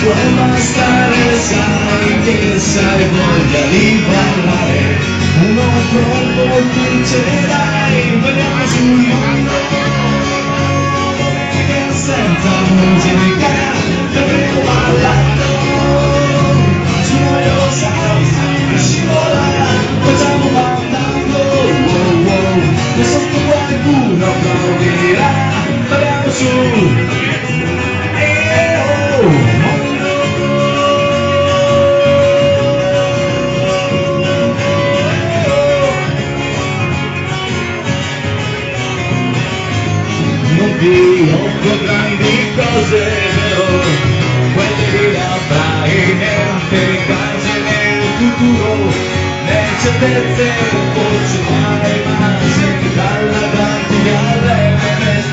puoi bastare, sai che sai voglia di parlare, uno troppo vincerai, vediamo sul mondo, che senza musica, vedremo ballando, su noi lo sai, scivola, facciamo ballando, wow, wow, e sotto qualcuno applaudirà, vediamo su. Non ho grandi cose, però quelle di là farai niente case nel futuro, le certezze forse mai, ma se dalla davanti all'Everest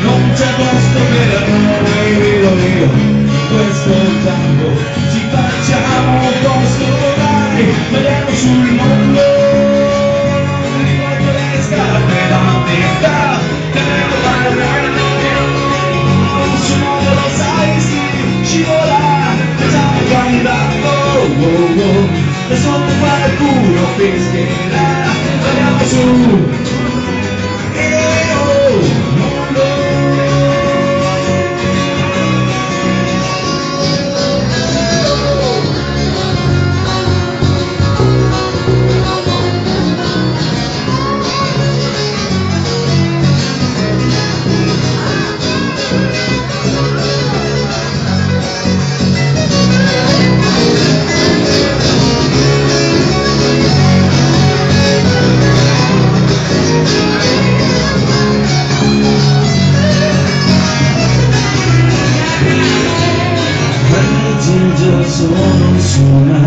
non c'è posto per noi, io in questo tango ci facciamo un posto, dai, vediamo sul mondo, rivolgo le scarpe da metà, tenendo parlando, su modo lo sai, sì, scivola, facciamo guardando, wow, wow, e sotto qualcuno fischierà, vediamo su. Sono su una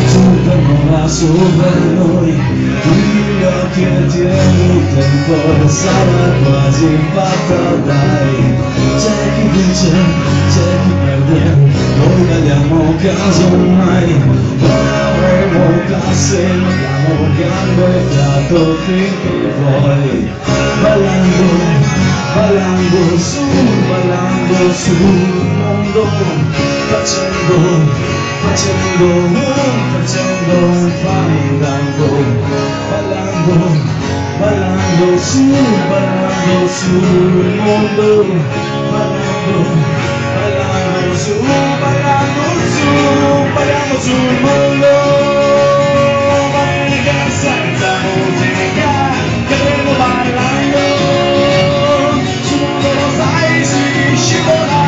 supernova sopra noi, gli occhi e tieni il tempo, sarà quasi fatta, dai, c'è chi vince, c'è chi perde, noi tagliamo casomai, non avremo classe, non abbiamo gambe e fiato finché vuoi, ballando, ballando sul mondo, facendo un fandango, ballando sul mondo, ballando sul mondo, ma senza musica, che vengo ballando, sul mondo lo sai, si scivola,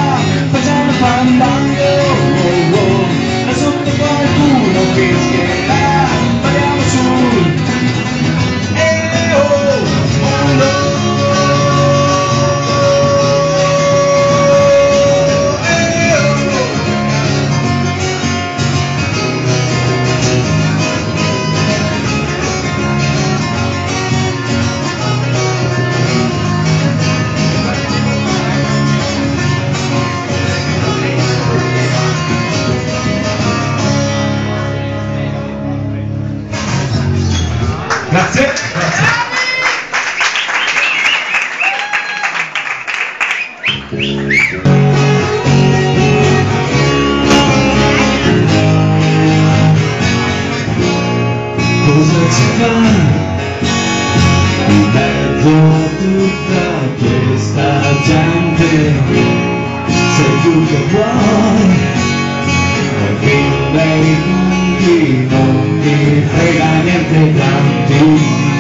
facciamo fandango, oh, oh. E sotto qualcuno fischierà, parliamo sul mondo. Grazie. Cosa ci fa in mezzo a tutta questa gente? Sei tu che vuoi, nei punti non ti frega niente, tanti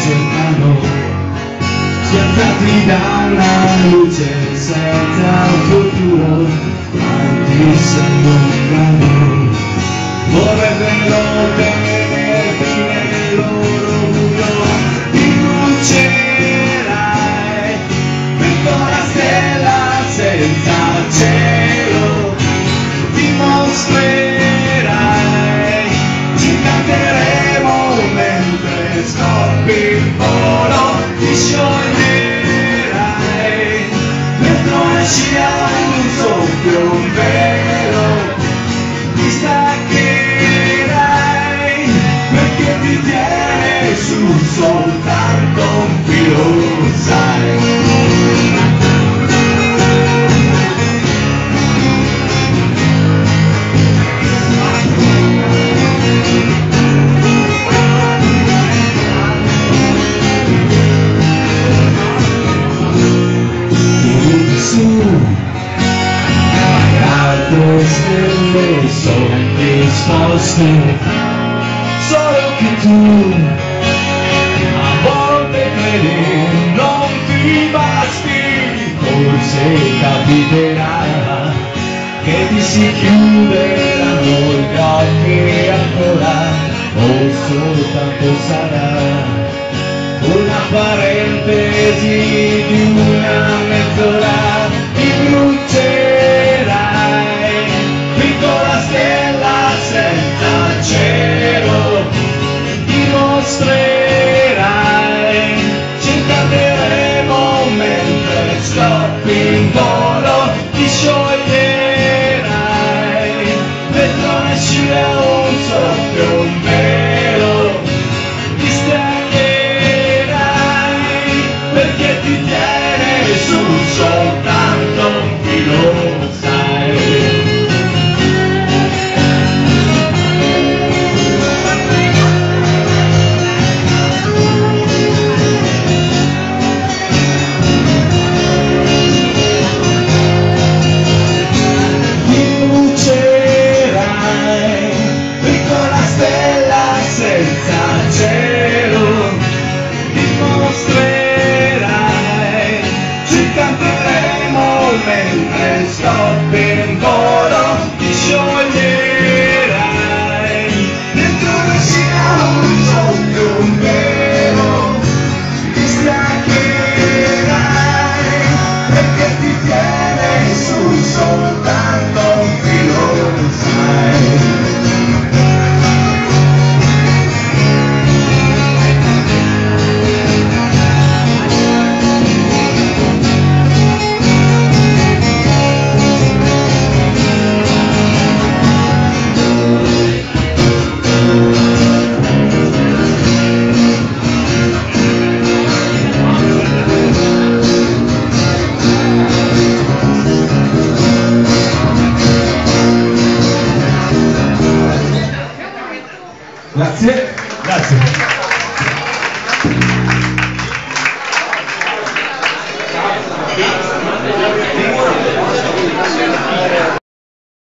cercano, schiantati dalla luce senza un futuro, tanti se allontanano, vorrebbero tenerti nel loro buio, rinuncerai, piccola stella senza cielo, dimostrerai, ci canteremo mentre scoppi il volo, ti scioglierai, dentro esci a un soffio stelle sono disposte, solo che tu a volte credi non ti basti. Forse capiterà che ti si chiuderanno gli occhi ancora, o soltanto sarà una parentesi di una mezz'ora. Ti brucerai, piccola stella senza cielo, dimostrerai, ci incanteremo mentre scoppi in volo, ti scioglierai, dentro ne uscirà un soffio, un velo, ti staccherai, perché ti tiene su soltanto un filo, sai. Mentre scoppi in volo, ti scioglierai, dentro uscirà un soffio, un velo, ti staccherai, perché ti tiene su soltanto un filo, sai. Grazie.